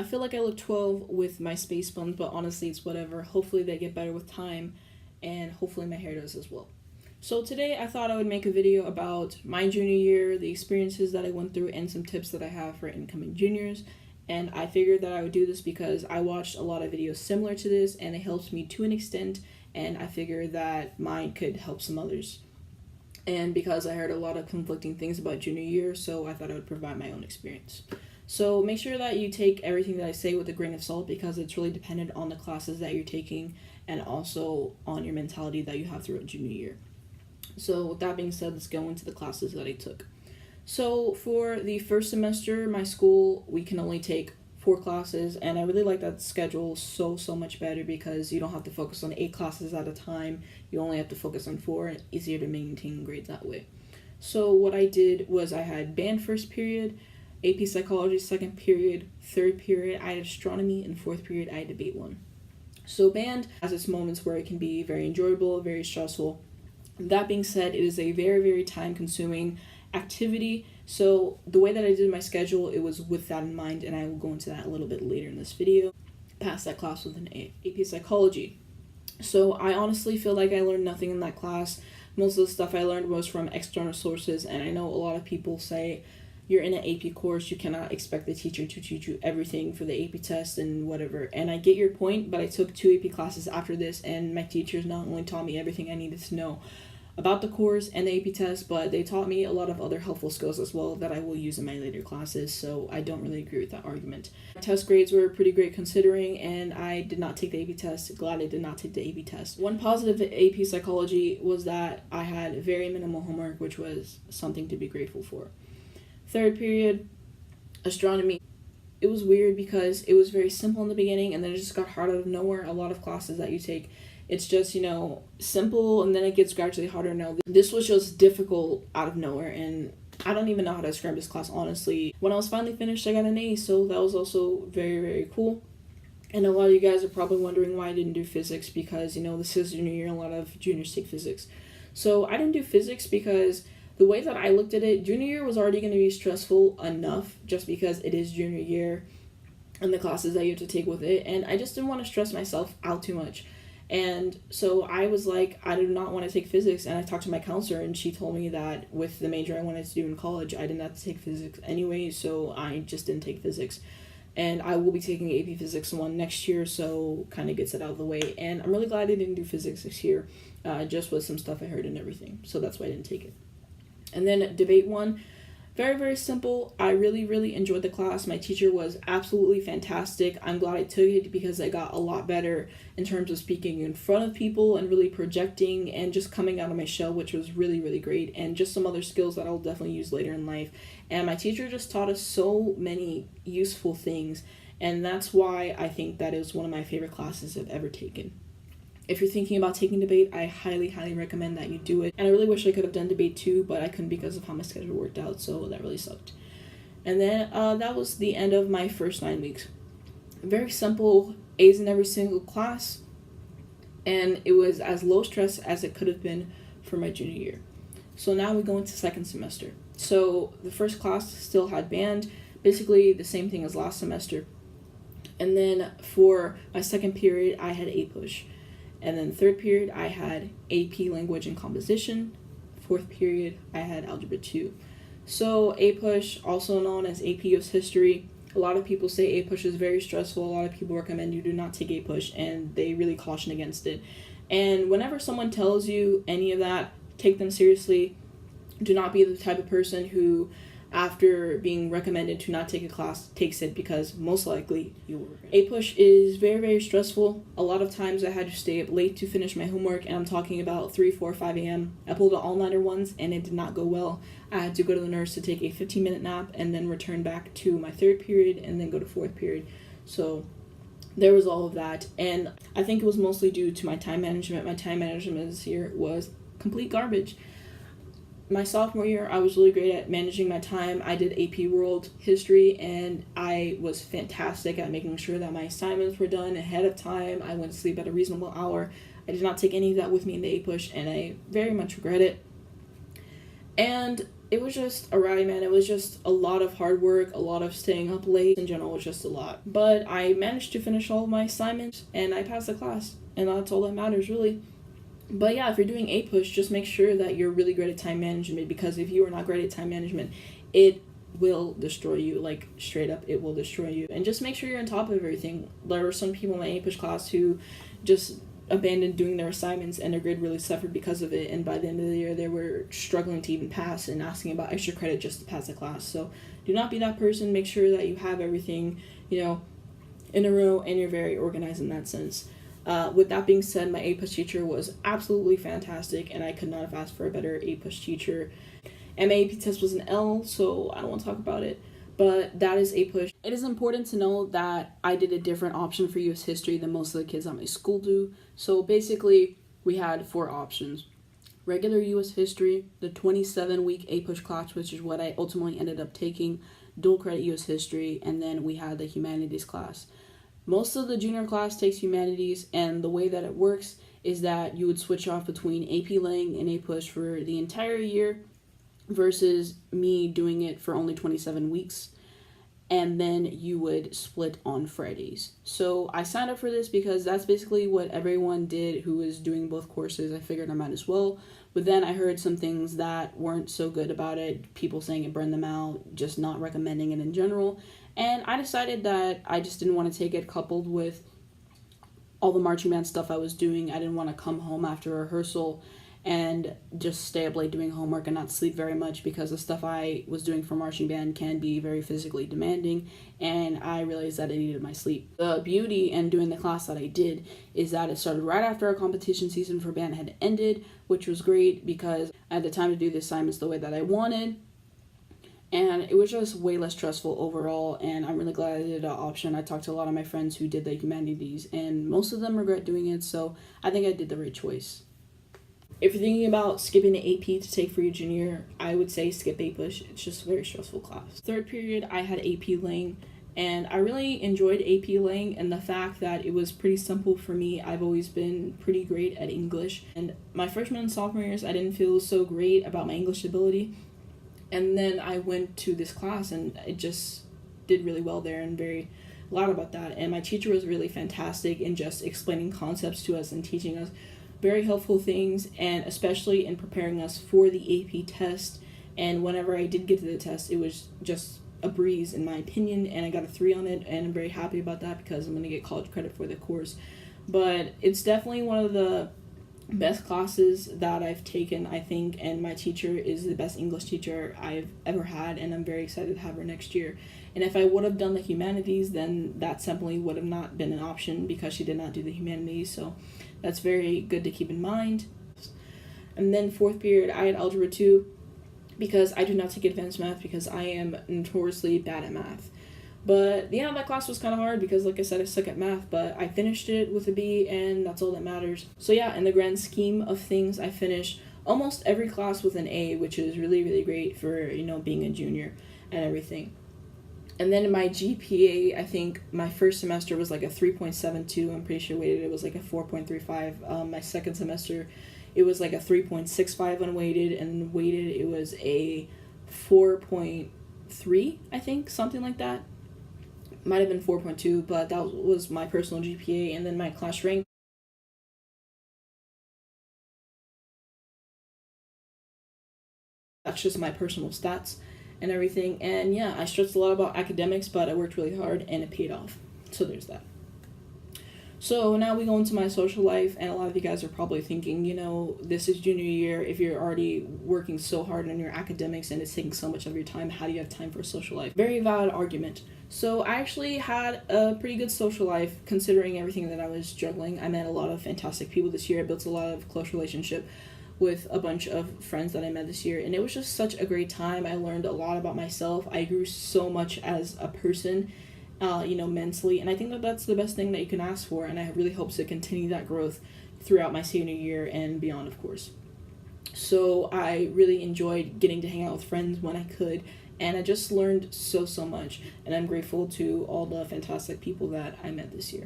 I feel like I look 12 with my space buns, but honestly, it's whatever. Hopefully, they get better with time, and hopefully, my hair does as well. So, today I thought I would make a video about my junior year, the experiences that I went through, and some tips that I have for incoming juniors. And I figured that I would do this because I watched a lot of videos similar to this, and it helps me to an extent, and I figured that mine could help some others. And because I heard a lot of conflicting things about junior year, so I thought I would provide my own experience. So make sure that you take everything that I say with a grain of salt because it's really dependent on the classes that you're taking and also on your mentality that you have throughout junior year. So with that being said, let's go into the classes that I took. So for the first semester, my school, we can only take 4 classes, and I really like that schedule so much better because you don't have to focus on 8 classes at a time. You only have to focus on 4, and it's easier to maintain grades that way. So what I did was I had band first period, AP Psychology second period, third period I had astronomy, and fourth period I had debate 1. So band has its moments where it can be very enjoyable, very stressful. That being said, it is a very time consuming activity. So the way that I did my schedule, it was with that in mind, and I will go into that a little bit later in this video. Passed that class with an A. AP Psychology. So I honestly feel like I learned nothing in that class. Most of the stuff I learned was from external sources, and I know a lot of people say you're in an AP course, you cannot expect the teacher to teach you everything for the AP test and whatever. And I get your point, but I took 2 AP classes after this, and my teachers not only taught me everything I needed to know about the course and the AP test, but they taught me a lot of other helpful skills as well that I will use in my later classes, so I don't really agree with that argument. My test grades were pretty great considering, and I did not take the AP test. Glad I did not take the AP test. One positive AP Psychology was that I had very minimal homework, which was something to be grateful for. Third period, Astronomy. It was weird because it was very simple in the beginning, and then it just got hard out of nowhere. A lot of classes that you take, it's just, simple, and then it gets gradually harder. Now, this was just difficult out of nowhere, and I don't even know how to describe this class, honestly. When I was finally finished, I got an A, so that was also very cool. And a lot of you guys are probably wondering why I didn't do physics, because, this is junior year, and a lot of juniors take physics. So I didn't do physics because the way that I looked at it, junior year was already going to be stressful enough just because it is junior year and the classes that you have to take with it, and I just didn't want to stress myself out too much. And so I was like, I do not want to take physics, and I talked to my counselor, and she told me that with the major I wanted to do in college, I didn't have to take physics anyway, so I just didn't take physics. And I will be taking AP Physics 1 next year, so kind of gets it out of the way. And I'm really glad I didn't do physics this year, just with some stuff I heard and everything, so that's why I didn't take it. And then debate 1, very simple. I really enjoyed the class. My teacher was absolutely fantastic. I'm glad I took it because I got a lot better in terms of speaking in front of people and really projecting and just coming out of my shell, which was really great, and just some other skills that I'll definitely use later in life. And my teacher just taught us so many useful things, and that's why I think that is one of my favorite classes I've ever taken. If you're thinking about taking debate, I highly recommend that you do it. And I really wish I could have done debate 2, but I couldn't because of how my schedule worked out, so that really sucked. And then that was the end of my first 9 weeks. Very simple, A's in every single class, and it was as low stress as it could have been for my junior year. So now we go into second semester. So the first class still had band, basically the same thing as last semester. And then for my second period, I had APUSH. And then third period, I had AP Language and Composition. Fourth period, I had Algebra 2. So APUSH, also known as AP US History, a lot of people say APUSH is very stressful. A lot of people recommend you do not take APUSH, and they really caution against it. And whenever someone tells you any of that, take them seriously. Do not be the type of person who, after being recommended to not take a class, takes it, because most likely you will regret it. APUSH is very stressful. A lot of times I had to stay up late to finish my homework, and I'm talking about 3, 4, 5 a.m. I pulled the all-nighter ones, and it did not go well. I had to go to the nurse to take a 15-minute nap and then return back to my third period and then go to fourth period. So there was all of that, and I think it was mostly due to my time management. My time management this year was complete garbage. My sophomore year, I was really great at managing my time. I did AP World History, and I was fantastic at making sure that my assignments were done ahead of time. I went to sleep at a reasonable hour. I did not take any of that with me in the APUSH, and I very much regret it. And it was just a ride, man. It was just a lot of hard work, a lot of staying up late. In general, it was just a lot. But I managed to finish all of my assignments, and I passed the class, and that's all that matters, really. But yeah, if you're doing APUSH, just make sure that you're really great at time management, because if you are not great at time management, it will destroy you. Like, straight up, it will destroy you. And just make sure you're on top of everything. There were some people in my APUSH class who just abandoned doing their assignments, and their grade really suffered because of it, and by the end of the year they were struggling to even pass and asking about extra credit just to pass the class. So do not be that person. Make sure that you have everything, in a row, and you're very organized in that sense. With that being said, my APUSH teacher was absolutely fantastic, and I could not have asked for a better APUSH teacher. And my AP test was an L, so I don't want to talk about it, but that is APUSH. It is important to know that I did a different option for U.S. history than most of the kids at my school do. So basically, we had 4 options. Regular U.S. history, the 27-week APUSH class, which is what I ultimately ended up taking, dual credit U.S. history, and then we had the humanities class. Most of the junior class takes humanities, and the way that it works is that you would switch off between AP Lang and APUSH for the entire year versus me doing it for only 27 weeks. And then you would split on Fridays. So I signed up for this because that's basically what everyone did who was doing both courses. I figured I might as well. But then I heard some things that weren't so good about it. People saying it burned them out, just not recommending it in general. And I decided that I just didn't want to take it, coupled with all the marching band stuff I was doing. I didn't want to come home after rehearsal and just stay up late doing homework and not sleep very much, because the stuff I was doing for marching band can be very physically demanding, and I realized that I needed my sleep. The beauty in doing the class that I did is that it started right after our competition season for band had ended, which was great because I had the time to do the assignments the way that I wanted, and it was just way less stressful overall, and I'm really glad I did that option. I talked to a lot of my friends who did the humanities, and most of them regret doing it, so I think I did the right choice. If you're thinking about skipping an AP to take for your junior year, I would say skip APUSH. It's just a very stressful class. Third period, I had AP Lang, and I really enjoyed AP Lang, and the fact that it was pretty simple for me. I've always been pretty great at English, and my freshman and sophomore years, I didn't feel so great about my English ability, and then I went to this class, and it just did really well there, and very loud about that. And my teacher was really fantastic in just explaining concepts to us and teaching us very helpful things, and especially in preparing us for the AP test. And whenever I did get to the test, it was just a breeze in my opinion, and I got a 3 on it, and I'm very happy about that because I'm going to get college credit for the course. But it's definitely one of the best classes that I've taken, I think, and my teacher is the best English teacher I've ever had, and I'm very excited to have her next year. And if I would have done the humanities, then that simply would have not been an option because she did not do the humanities, so that's very good to keep in mind. And then 4th period, I had Algebra 2 because I do not take advanced math because I am notoriously bad at math. But yeah, that class was kind of hard because, like I said, I suck at math, but I finished it with a B, and that's all that matters. So yeah, in the grand scheme of things, I finished almost every class with an A, which is really, really great for, being a junior and everything. And then my GPA, I think my first semester was like a 3.72. I'm pretty sure weighted it was like a 4.35. My second semester, it was like a 3.65 unweighted, and weighted it was a 4.3, I think, something like that. Might have been 4.2, but that was my personal GPA. And then my class rank, that's just my personal stats and everything. And yeah, I stressed a lot about academics, but I worked really hard and it paid off. So there's that. So now we go into my social life, and a lot of you guys are probably thinking, this is junior year. If you're already working so hard on your academics and it's taking so much of your time, how do you have time for a social life? Very valid argument. So I actually had a pretty good social life considering everything that I was juggling. I met a lot of fantastic people this year. I built a lot of close relationship with a bunch of friends that I met this year, and it was just such a great time. I learned a lot about myself. I grew so much as a person, mentally, and I think that that's the best thing that you can ask for, and I really hope to continue that growth throughout my senior year and beyond, of course. So I really enjoyed getting to hang out with friends when I could, and I just learned so much, and I'm grateful to all the fantastic people that I met this year.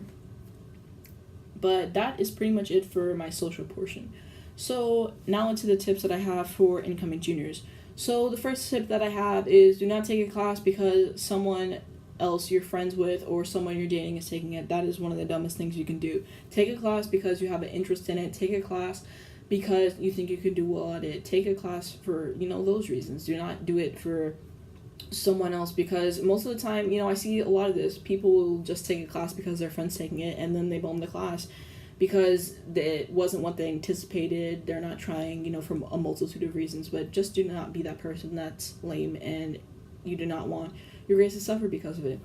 But that is pretty much it for my social portion. So now into the tips that I have for incoming juniors. So the first tip that I have is do not take a class because someone else you're friends with or someone you're dating is taking it. That is one of the dumbest things you can do. Take a class because you have an interest in it. Take a class because you think you can do well at it. Take a class for, those reasons. Do not do it for someone else, because most of the time, I see a lot of this. People will just take a class because their friend's taking it, and then they bum the class because it wasn't what they anticipated. They're not trying, for a multitude of reasons. But just do not be that person that's lame, and you do not want your grades to suffer because of it.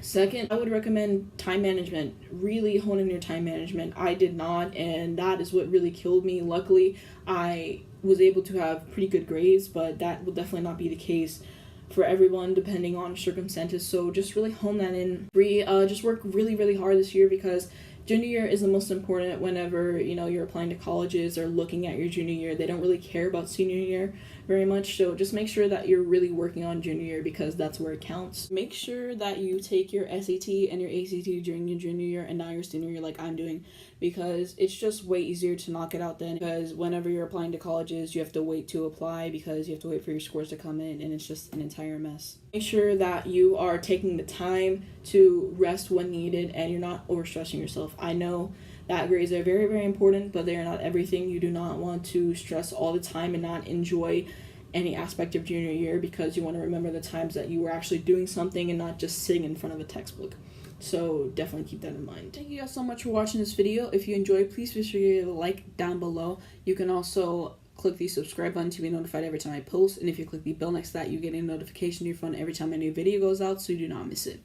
Second, I would recommend time management. Really hone in your time management. I did not, and that is what really killed me. Luckily, I was able to have pretty good grades, but that will definitely not be the case for everyone depending on circumstances. So just really hone that in. Just work really, really hard this year, because junior year is the most important. Whenever you're applying to colleges or looking at your junior year, they don't really care about senior year very much. So just make sure that you're really working on junior year, because that's where it counts. Make sure that you take your SAT and your ACT during your junior year and not your senior year like I'm doing, because it's just way easier to knock it out then. Because whenever you're applying to colleges, you have to wait to apply because you have to wait for your scores to come in, and it's just an entire mess. Make sure that you are taking the time to rest when needed and you're not overstressing yourself. I know that grades are very, very important, but they are not everything. You do not want to stress all the time and not enjoy any aspect of junior year, because you want to remember the times that you were actually doing something and not just sitting in front of a textbook. So definitely keep that in mind. Thank you guys so much for watching this video. If you enjoyed, please be sure to like down below. You can also click the subscribe button to be notified every time I post, and if you click the bell next to that, you get a notification to your phone every time a new video goes out, so you do not miss it.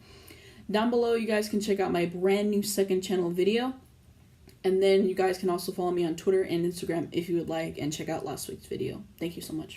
Down below, you guys can check out my brand new second channel video, and then you guys can also follow me on Twitter and Instagram if you would like, and check out last week's video. Thank you so much.